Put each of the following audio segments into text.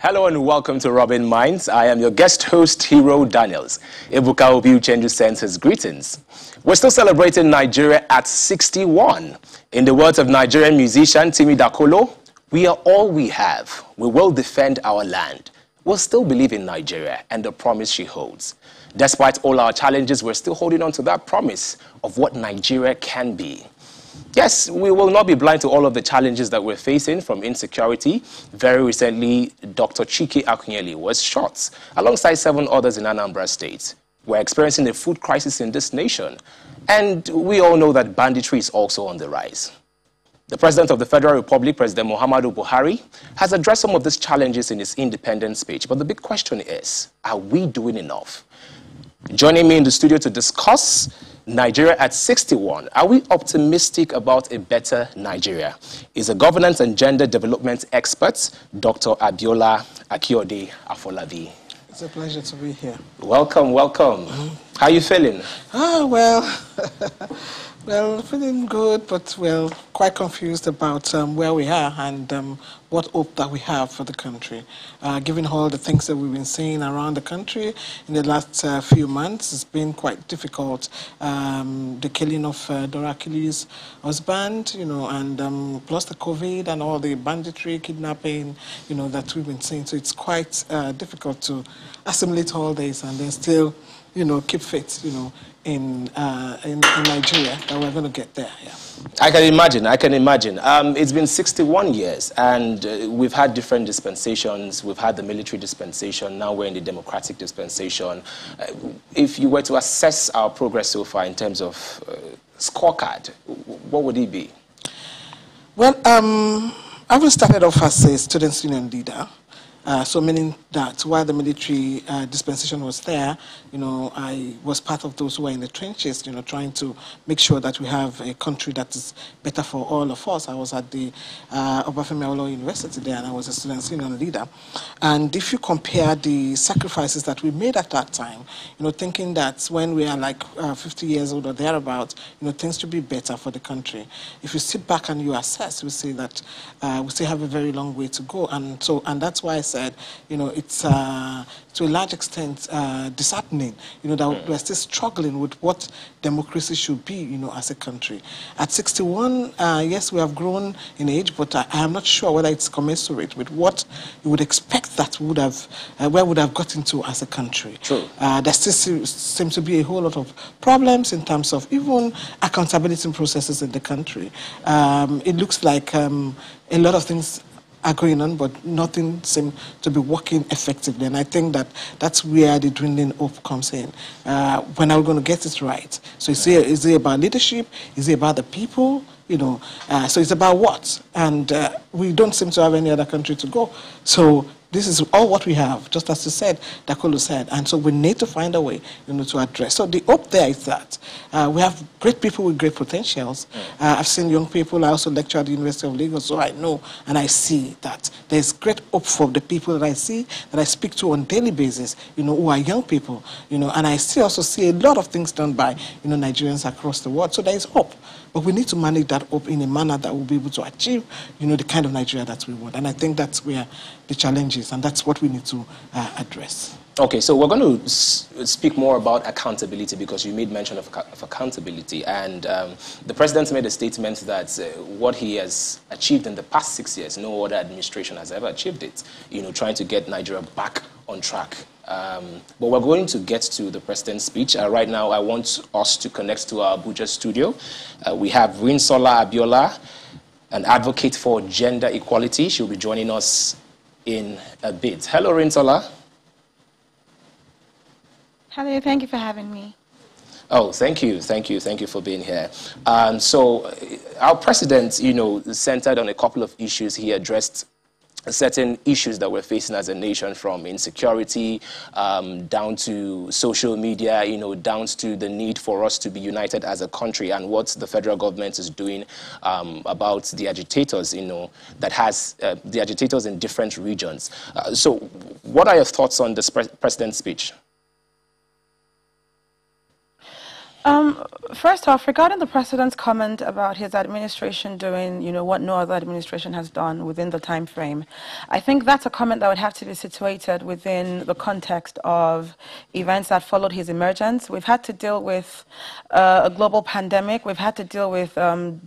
Hello and welcome to Robin Minds. I am your guest host, Hero Daniels. Ebuka Obiu Chenju sends his greetings. We're still celebrating Nigeria at 61. In the words of Nigerian musician Timi Dakolo, we are all we have. We will defend our land. We'll still believe in Nigeria and the promise she holds. Despite all our challenges, we're still holding on to that promise of what Nigeria can be. Yes, we will not be blind to all of the challenges that we're facing, from insecurity. Very recently, Dr. Chike Akunyele was shot alongside 7 others in Anambra State. We're experiencing a food crisis in this nation, and we all know that banditry is also on the rise. The President of the Federal Republic, President Muhammadu Buhari, has addressed some of these challenges in his independence speech. But the big question is, are we doing enough? Joining me in the studio to discuss Nigeria at 61, are we optimistic about a better Nigeria? Is a governance and gender development expert, Dr. Abiola Akinode Afollabi. It's a pleasure to be here. Welcome, welcome. How are you feeling? Well, feeling good, but well, quite confused about where we are and what hope that we have for the country. Given all the things that we've been seeing around the country in the last few months, it's been quite difficult. The killing of Dora Achilles' husband, and plus the COVID and all the banditry, kidnapping, that we've been seeing. So it's quite difficult to assimilate all this and then still, keep faith, in Nigeria, that we're going to get there. Yeah. I can imagine. It's been 61 years, and we've had different dispensations. We've had the military dispensation. Now we're in the democratic dispensation. If you were to assess our progress so far in terms of scorecard, what would it be? Well, I've started off as a students' union leader. So meaning that while the military dispensation was there, I was part of those who were in the trenches, trying to make sure that we have a country that is better for all of us. I was at the Obafemi Awolowo University there, and I was a students' union leader. And if you compare the sacrifices that we made at that time, thinking that when we are like 50 years old or thereabouts, things should be better for the country. If you sit back and you assess, we see that we still have a very long way to go. And that's why I said, it's to a large extent disheartening, that we're still struggling with what democracy should be, as a country. At 61, yes, we have grown in age, but I am not sure whether it's commensurate with what you would expect that would have, where would have gotten to as a country. True. There still seems to be a whole lot of problems in terms of even accountability processes in the country. It looks like a lot of things are going on, but nothing seems to be working effectively. And I think that that's where the dwindling hope comes in. When are we going to get it right? So is it about leadership? Is it about the people? So it's about what? And we don't seem to have any other country to go. So this is all what we have, just as you said, Dakolo said. And so we need to find a way, to address. So the hope there is that we have great people with great potentials. I've seen young people. I also lecture at the University of Lagos, so I know and I see that there's great hope for the people that I see, that I speak to on a daily basis, who are young people, and I also see a lot of things done by, Nigerians across the world. So there is hope. But we need to manage that hope in a manner that will be able to achieve, the kind of Nigeria that we want. And I think that's where the challenge is, and that's what we need to address. Okay, so we're going to speak more about accountability, because you made mention of accountability. And the president made a statement that what he has achieved in the past 6 years, no other administration has ever achieved it, trying to get Nigeria back on track. But we're going to get to the president's speech. Right now, I want us to connect to our Abuja studio. We have Rinsola Abiola, an advocate for gender equality. She'll be joining us in a bit. Hello, Rinsola. Hello, thank you for having me. Oh, thank you for being here. So our president, centered on a couple of issues. He addressed certain issues that we're facing as a nation, from insecurity down to social media, down to the need for us to be united as a country, and what the federal government is doing about the agitators, that has the agitators in different regions. So what are your thoughts on this president's speech? First off, regarding the president's comment about his administration doing, what no other administration has done within the time frame, I think that's a comment that would have to be situated within the context of events that followed his emergence. We've had to deal with a global pandemic. We've had to deal with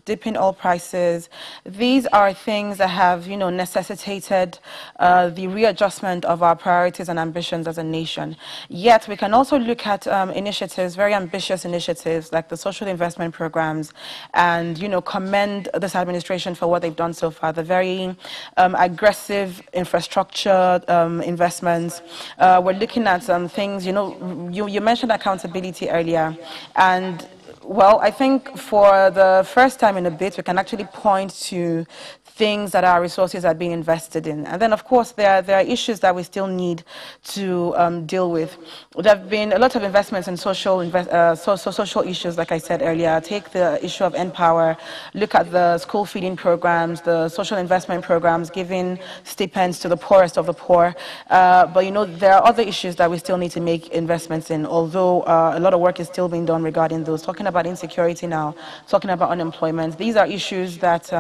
dipping oil prices. These are things that have, necessitated the readjustment of our priorities and ambitions as a nation. Yet, we can also look at initiatives, very ambitious initiatives like the social investment programs, and commend this administration for what they've done so far. The very aggressive infrastructure investments. We're looking at some things. You mentioned accountability earlier, and well, I think for the first time in a bit, we can actually point to things that our resources are being invested in. And then, of course, there are issues that we still need to deal with. There have been a lot of investments in social issues, like I said earlier. Take the issue of Empower, look at the school feeding programs, the social investment programs, giving stipends to the poorest of the poor. But, there are other issues that we still need to make investments in, although a lot of work is still being done regarding those. Talking about insecurity now, talking about unemployment. These are issues that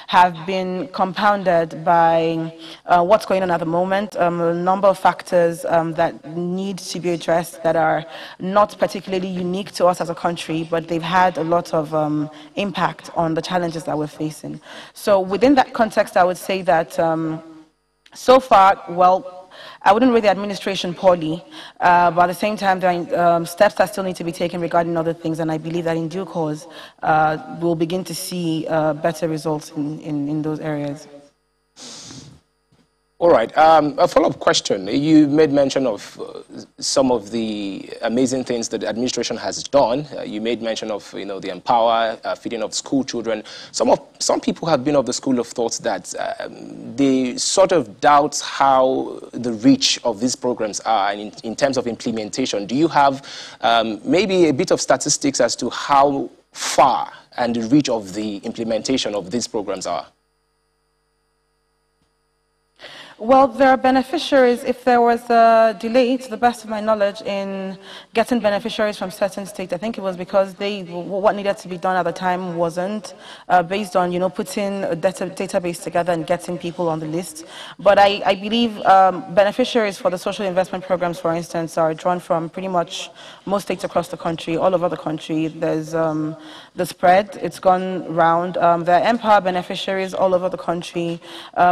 have been compounded by what's going on at the moment, a number of factors that need to be addressed that are not particularly unique to us as a country, but they've had a lot of impact on the challenges that we're facing. So within that context, I would say that so far, well, I wouldn't rate the administration poorly, but at the same time, there are steps that still need to be taken regarding other things, and I believe that in due course, we'll begin to see better results in those areas. All right. A follow-up question. You made mention of some of the amazing things that the administration has done. You made mention of, the Empower, feeding of school children. Some people have been of the school of thought that they sort of doubt how the reach of these programs are in terms of implementation. Do you have maybe a bit of statistics as to how far and the reach of the implementation of these programs are? Well, there are beneficiaries. If there was a delay, to the best of my knowledge, in getting beneficiaries from certain states, I think it was because what needed to be done at the time wasn't based on, putting a database together and getting people on the list. But I believe beneficiaries for the social investment programs, for instance, are drawn from pretty much most states across the country, all over the country. There's the spread. It's gone round. There are Empower beneficiaries all over the country.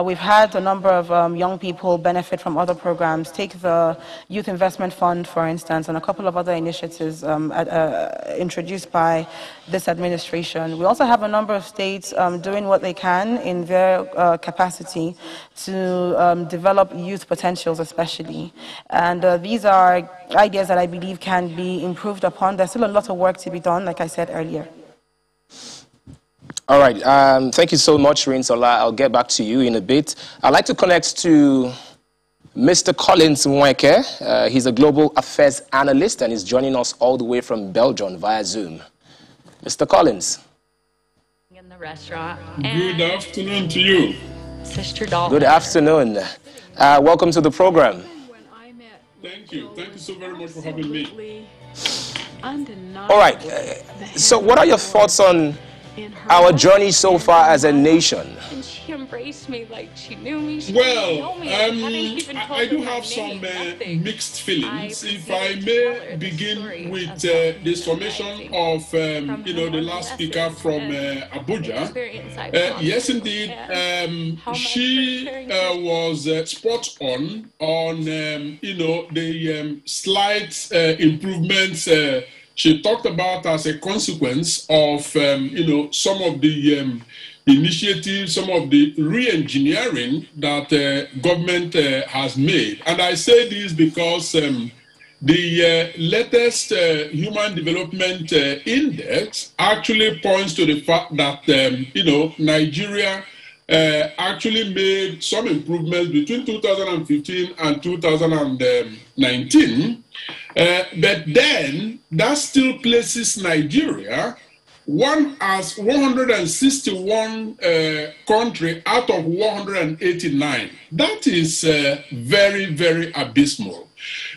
We've had a number of young people benefit from other programs. Take the Youth Investment Fund, for instance, and a couple of other initiatives introduced by this administration. We also have a number of states doing what they can in their capacity to develop youth potentials, especially. And these are ideas that I believe can be improved upon. There's still a lot of work to be done, like I said earlier. All right. Thank you so much, Rinsola. I'll get back to you in a bit. I'd like to connect to Mr. Collins Mweke. He's a global affairs analyst and is joining us all the way from Belgium via Zoom. Mr. Collins. In the restaurant. Good afternoon to you. Sister Dalton. Good afternoon. Welcome to the program. Thank you. Thank you so very much for having me. All right. So what are your thoughts on our journey so far as a nation? And she embraced me like she knew me. Well, I do have some mixed feelings. If I may begin with the summation of, the last speaker from Abuja. Yes, indeed, she was spot on the slight improvements she talked about as a consequence of, some of the initiatives, some of the re-engineering that government has made. And I say this because the latest Human Development Index actually points to the fact that, Nigeria actually made some improvements between 2015 and 2019. But then that still places Nigeria as 161 country out of 189. That is very, very abysmal.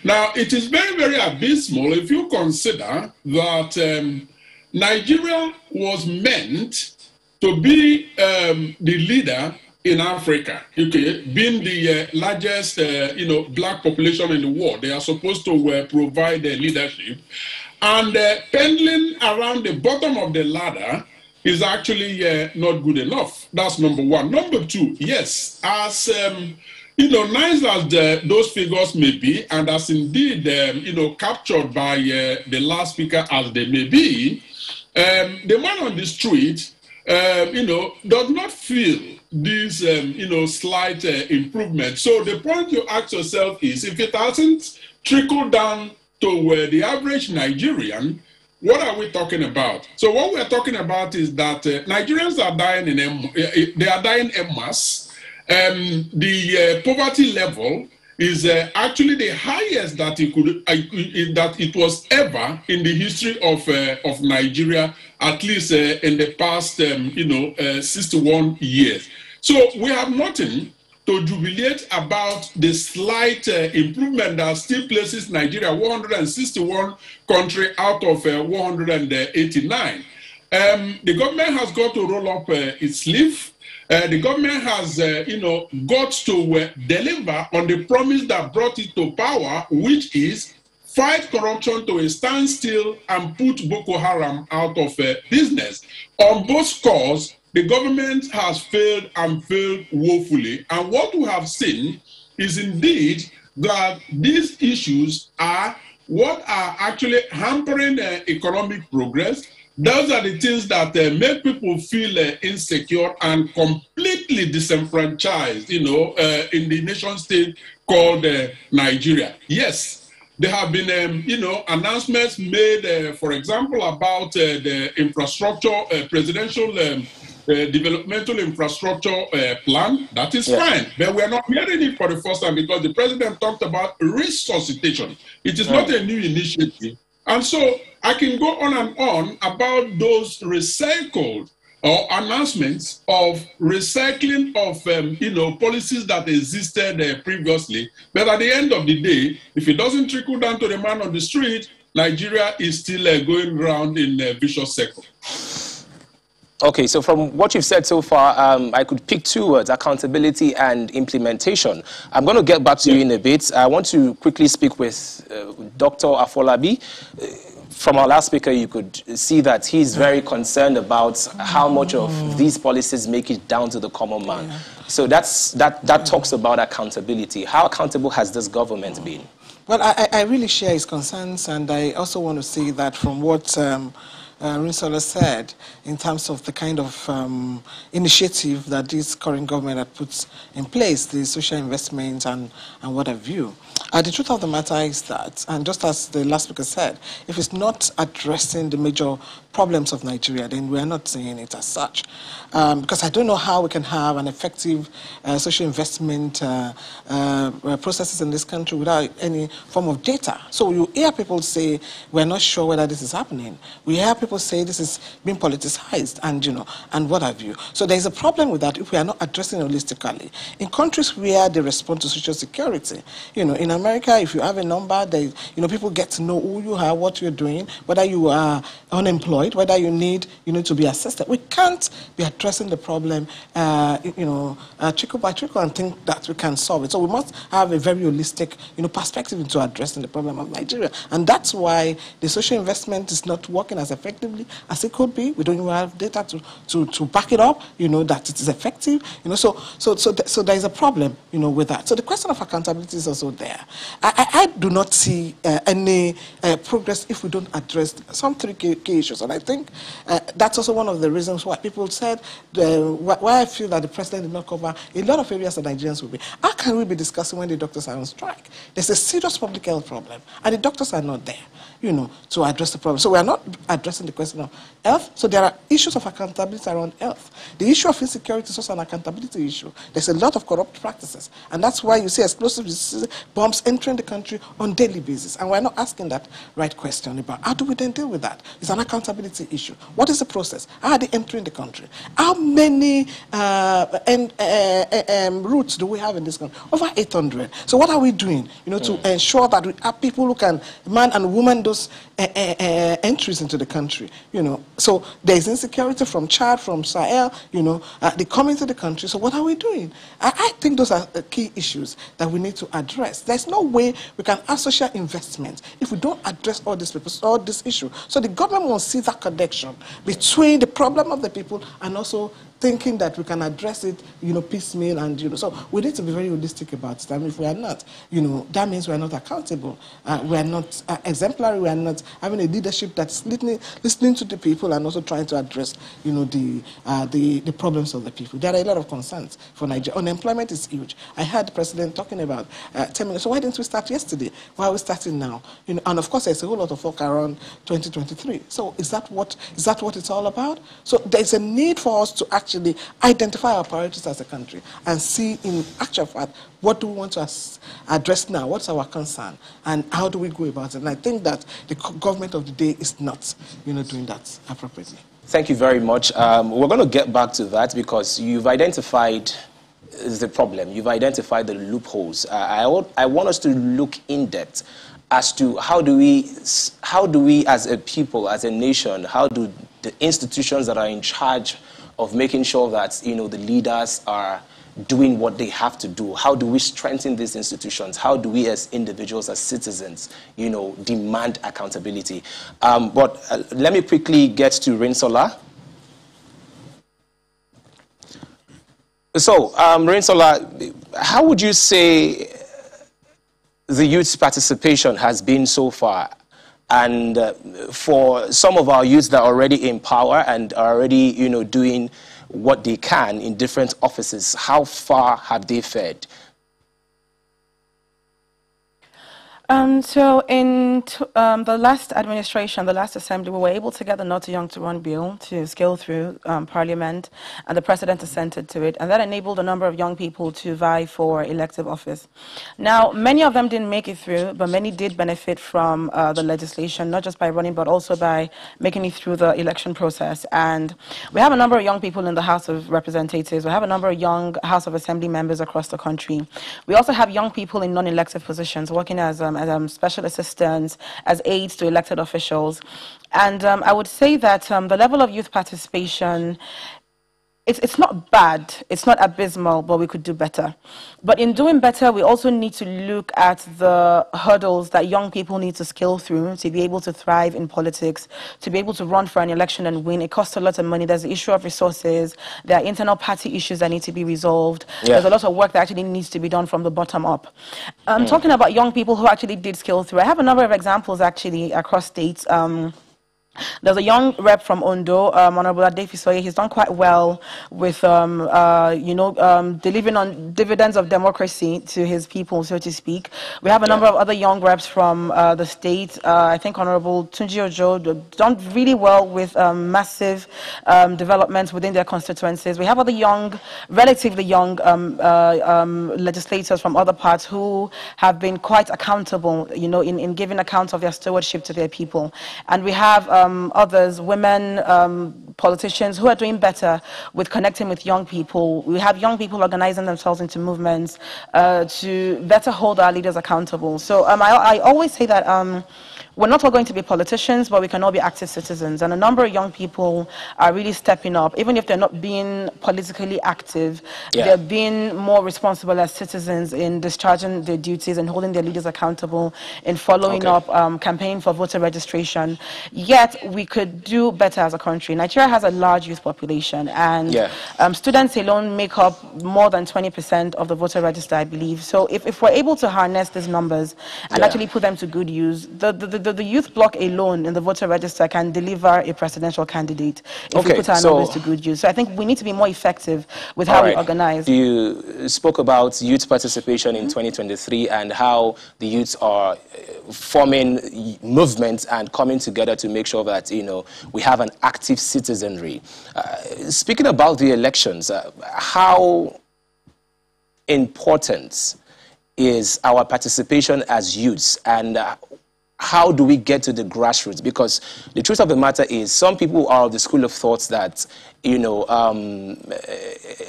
Now, it is very, very abysmal if you consider that Nigeria was meant to be the leader in Africa, okay, being the largest, black population in the world. They are supposed to provide leadership. And pendling around the bottom of the ladder is actually not good enough. That's number one. Number two, yes, as nice as those figures may be, and as indeed captured by the last speaker as they may be, the man on the street, does not feel this, slight improvement. So the point you ask yourself is, if it hasn't trickled down to the average Nigerian, what are we talking about? So what we're talking about is that Nigerians are dying they are dying en masse. The poverty level is actually the highest that it was ever in the history of Nigeria, at least in the past 61 years. So we have nothing to jubilate about the slight improvement that still places Nigeria 161 country out of 189. The government has got to roll up its sleeve. The government has, got to deliver on the promise that brought it to power, which is fight corruption to a standstill and put Boko Haram out of business. On both scores, the government has failed and failed woefully. And what we have seen is indeed that these issues are what are actually hampering economic progress. Those are the things that make people feel insecure and completely disenfranchised, in the nation state called Nigeria. Yes, there have been, announcements made, for example, about the infrastructure, presidential developmental infrastructure plan. That is fine, but we are not hearing it for the first time because the president talked about resuscitation. It is not a new initiative. And so I can go on and on about those recycled or announcements of recycling of, policies that existed previously. But at the end of the day, if it doesn't trickle down to the man on the street, Nigeria is still going around in a vicious circle. Okay, so from what you've said so far, I could pick two words: accountability and implementation. I'm going to get back to you in a bit. I want to quickly speak with Dr. Afollabi. From our last speaker, you could see that he's very concerned about how much of these policies make it down to the common man. So that talks about accountability. How accountable has this government been? Well, I really share his concerns, and I also want to say that from what Rinsola said in terms of the kind of initiative that this current government had put in place, the social investment and what have you. The truth of the matter is that, and just as the last speaker said, if it's not addressing the major problems of Nigeria, then we are not seeing it as such. Because I don't know how we can have an effective social investment processes in this country without any form of data. So you hear people say, we're not sure whether this is happening. We hear people say this is being politicized and, and what have you. So there's a problem with that if we are not addressing it holistically. In countries where they respond to social security, in America, if you have a number, they, people get to know who you are, what you're doing, whether you are unemployed, whether you need to be assisted. We can't be addressing the problem, trickle by trickle and think that we can solve it. So we must have a very holistic, perspective into addressing the problem of Nigeria. And that's why the social investment is not working as effectively as it could be. We don't even have data to back it up, that it is effective. So there is a problem, with that. So the question of accountability is also there. I do not see any progress if we don't address some three key issues. And I think that's also one of the reasons why people said, why I feel that the president did not cover a lot of areas that Nigerians will be. How can we be discussing when the doctors are on strike? There's a serious public health problem, and the doctors are not there, to address the problem. So we are not addressing the question of health. So there are issues of accountability around health. The issue of insecurity is also an accountability issue. There's a lot of corrupt practices, and that's why you see explosive diseases, bombs jobs entering the country on daily basis. And we're not asking that right question about how do we then deal with that? It's an accountability issue. What is the process? How are they entering the country? How many routes do we have in this country? Over 800. So what are we doing, to ensure that we have people who can, man and woman, those entries into the country, So there's insecurity from Chad, from Sahel, they come into the country. So what are we doing? I think those are the key issues that we need to address. There's no way we can have social investment if we don't address all these people, all this issue. So the government must see that connection between the problem of the people and also thinking that we can address it, piecemeal, and, so we need to be very holistic about it. I mean, if we are not, that means we are not accountable. We are not exemplary. We are not having a leadership that's listening to the people and also trying to address, the problems of the people. There are a lot of concerns for Nigeria. Unemployment is huge. I heard the president talking about 10 million. So why didn't we start yesterday? Why are we starting now? And of course, there's a whole lot of work around 2023. So is that what it's all about? So there's a need for us to actually identify our priorities as a country and see in actual fact what do we want to address now, what's our concern, and how do we go about it. And I think that the government of the day is not doing that appropriately. Thank you very much. We're going to get back to that because you've identified the problem, you've identified the loopholes. I want us to look in depth as to how do we as a people, as a nation, how do the institutions that are in charge of making sure that, the leaders are doing what they have to do. How do we strengthen these institutions? How do we as individuals, as citizens, demand accountability? But let me quickly get to Rinsola. So, Rinsola, how would you say the youth's participation has been so far? And for some of our youths that are already in power and are already, doing what they can in different offices, how far have they fared? So in the last administration, the last assembly, we were able to get the Not Too Young to Run bill to scale through Parliament, and the President assented to it, and that enabled a number of young people to vie for elective office. Now, many of them didn't make it through, but many did benefit from the legislation, not just by running, but also by making it through the election process. And we have a number of young people in the House of Representatives. We have a number of young House of Assembly members across the country. We also have young people in non-elective positions working as special assistants, as aides to elected officials. And I would say that the level of youth participation, it's not bad, it's not abysmal, but we could do better. But in doing better, we also need to look at the hurdles that young people need to scale through to be able to thrive in politics, to be able to run for an election and win. It costs a lot of money. There's the issue of resources. There are internal party issues that need to be resolved. Yeah. There's a lot of work that actually needs to be done from the bottom up. Talking about young people who actually did scale through, I have a number of examples actually across states. There's a young rep from Ondo, Honorable Adefisoye. He's done quite well with, delivering on dividends of democracy to his people, so to speak. We have a number of other young reps from the state. I think Honorable Tunji Ojo done really well with massive developments within their constituencies. We have other relatively young legislators from other parts who have been quite accountable, in giving account of their stewardship to their people. And we have others, women politicians who are doing better with connecting with young people. We have young people organizing themselves into movements to better hold our leaders accountable. So I always say that we're not all going to be politicians, but we can all be active citizens. And a number of young people are really stepping up. Even if they're not being politically active, they're being more responsible as citizens in discharging their duties and holding their leaders accountable, in following up, campaigning for voter registration. Yet, we could do better as a country. Nigeria has a large youth population, and students alone make up more than 20% of the voter register, I believe. So if we're able to harness these numbers and actually put them to good use, the youth bloc alone in the voter register can deliver a presidential candidate if we put our numbers to good use. So I think we need to be more effective with how we organize. You spoke about youth participation in 2023 and how the youths are forming movements and coming together to make sure that, we have an active citizenry. Speaking about the elections, how important is our participation as youths, and how do we get to the grassroots? Because the truth of the matter is, some people are of the school of thought that, you know,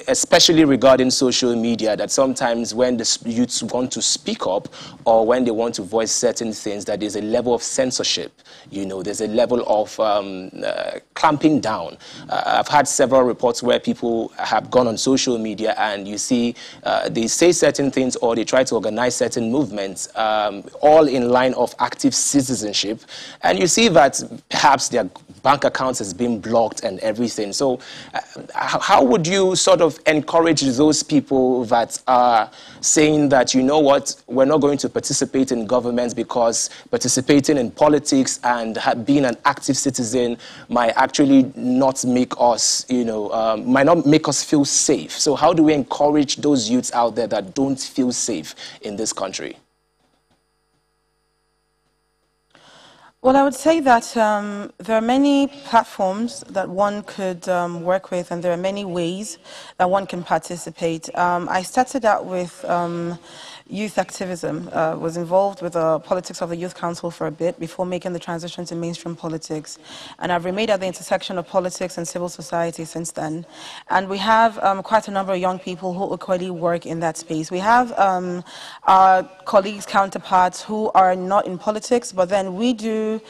especially regarding social media, that sometimes when the youths want to speak up or when they want to voice certain things, that there's a level of censorship, you know, there's a level of clamping down. I've had several reports where people have gone on social media and you see they say certain things or they try to organize certain movements, all in line of active citizenship, and you see that perhaps their bank accounts has been blocked and everything. So how would you sort of encourage those people that are saying that, you know what, we're not going to participate in governments because participating in politics and being an active citizen might actually not make us, you know, might not make us feel safe? So how do we encourage those youths out there that don't feel safe in this country? Well, I would say that there are many platforms that one could work with, and there are many ways that one can participate. I started out with youth activism, was involved with the politics of the Youth Council for a bit before making the transition to mainstream politics. And I've remained at the intersection of politics and civil society since then. And we have quite a number of young people who equally work in that space. We have our colleagues, counterparts who are not in politics, but then we do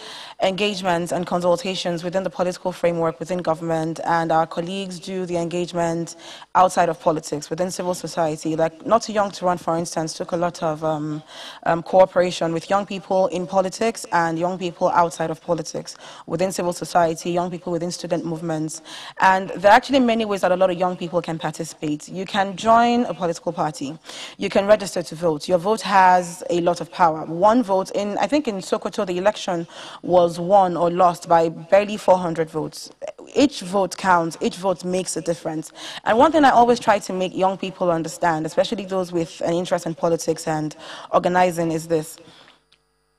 engagements and consultations within the political framework within government, and our colleagues do the engagement outside of politics within civil society. Like Not Too Young to Run, for instance, took a lot of cooperation with young people in politics and young people outside of politics, within civil society, young people within student movements. And there are actually many ways that a lot of young people can participate. You can join a political party. You can register to vote. Your vote has a lot of power. One vote I think in Sokoto, the election was won or lost by barely 400 votes. Each vote counts, each vote makes a difference. And one thing I always try to make young people understand, especially those with an interest in politics and organizing, is this.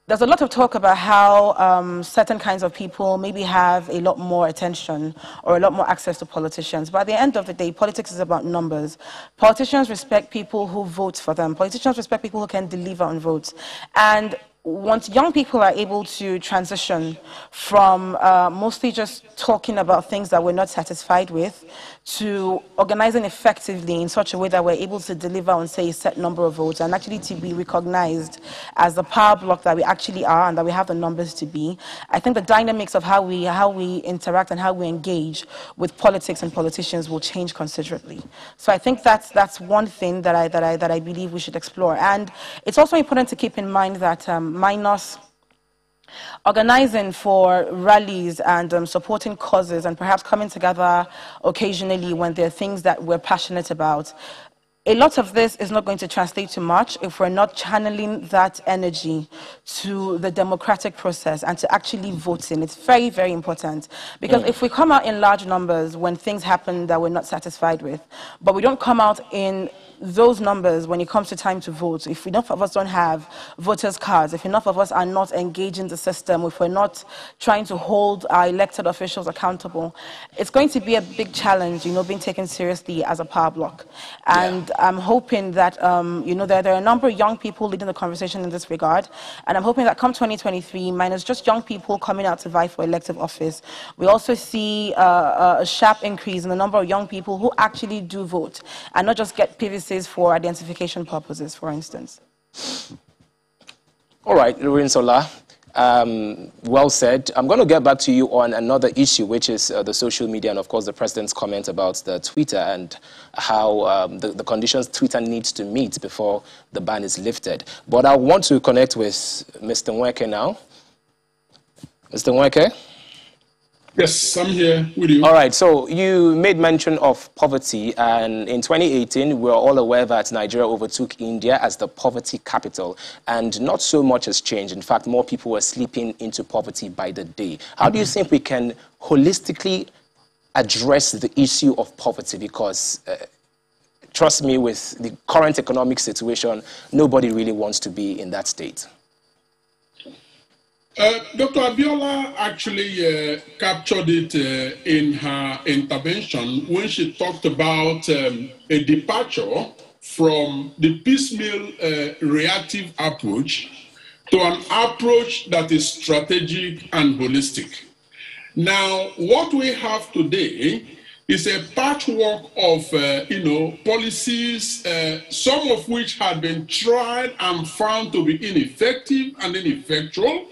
There's a lot of talk about how certain kinds of people maybe have a lot more attention or a lot more access to politicians. But at the end of the day, politics is about numbers. Politicians respect people who vote for them. Politicians respect people who can deliver on votes. And once young people are able to transition from mostly just talking about things that we're not satisfied with to organizing effectively in such a way that we're able to deliver on, say, a set number of votes and actually to be recognized as the power block that we actually are and that we have the numbers to be, I think the dynamics of how we interact and how we engage with politics and politicians will change considerably. So I think that's one thing that I believe we should explore. And it's also important to keep in mind that minus organizing for rallies and supporting causes and perhaps coming together occasionally when there are things that we're passionate about, a lot of this is not going to translate to much if we're not channeling that energy to the democratic process and to actually voting. It's very, very important. Because if we come out in large numbers when things happen that we're not satisfied with, but we don't come out in those numbers when it comes to time to vote, if enough of us don't have voters' cards, if enough of us are not engaging the system, if we're not trying to hold our elected officials accountable, it's going to be a big challenge, you know, being taken seriously as a power block. And I'm hoping that, you know, there are a number of young people leading the conversation in this regard, and I'm hoping that come 2023, minus just young people coming out to vie for elective office, we also see a sharp increase in the number of young people who actually do vote and not just get PVCs for identification purposes, for instance. All right, Lorenzola, well said. I'm going to get back to you on another issue, which is the social media and, of course, the president's comment about the Twitter and how the conditions Twitter needs to meet before the ban is lifted. But I want to connect with Mr. Nweke now. Mr. Nweke? Yes, I'm here with you. All right, so you made mention of poverty, and in 2018, we're all aware that Nigeria overtook India as the poverty capital, and not so much has changed. In fact, more people are slipping into poverty by the day. How do you think we can holistically address the issue of poverty? Because trust me, with the current economic situation, nobody really wants to be in that state. Dr. Abiola actually captured it in her intervention when she talked about a departure from the piecemeal reactive approach to an approach that is strategic and holistic. Now, what we have today is a patchwork of, policies, some of which had been tried and found to be ineffective and ineffectual,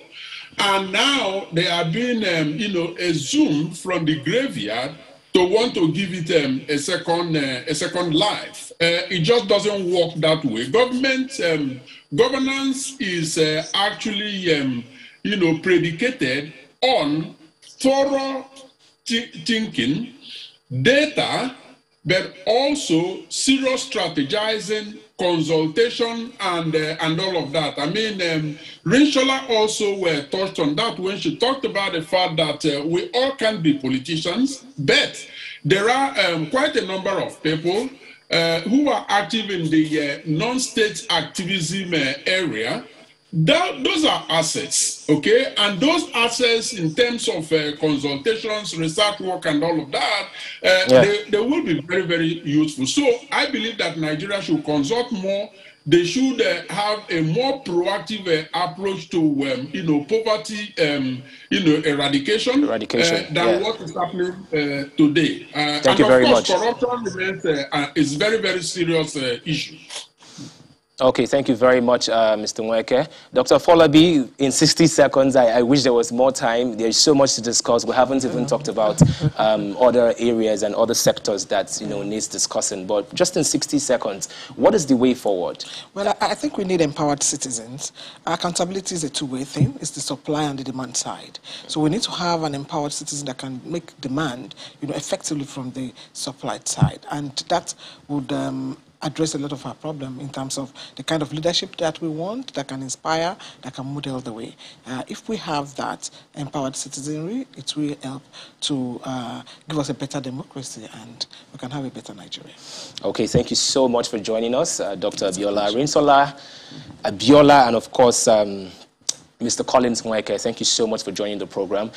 and now they are being, exhumed from the graveyard to want to give it a second life. It just doesn't work that way. Governance is actually, predicated on thorough thinking, data, but also serious strategizing, consultation, and all of that. I mean, Rinshola also touched on that when she talked about the fact that we all can be politicians, but there are quite a number of people who are active in the non-state activism area. Those are assets, okay? And those assets in terms of consultations, research work, and all of that, they will be very, very useful. So I believe that Nigeria should consult more. They should have a more proactive approach to, poverty, eradication than what is happening today. Thank you very much. Corruption remains is a very, very serious issue. Okay, thank you very much, Mr. Nweke. Dr. Afollabi, in 60 seconds, I wish there was more time. There's so much to discuss. We haven't even talked about other areas and other sectors that, needs discussing. But just in 60 seconds, what is the way forward? Well, I think we need empowered citizens. Accountability is a two-way thing. It's the supply and the demand side. So we need to have an empowered citizen that can make demand, effectively from the supply side. And that would address a lot of our problem in terms of the kind of leadership that we want, that can inspire, that can model the way. If we have that empowered citizenry, it will help to give us a better democracy, and we can have a better Nigeria. Okay, thank you so much for joining us, Dr. Abiola Arinsola, Abiola, and of course, Mr. Collins Nweke. Thank you so much for joining the program.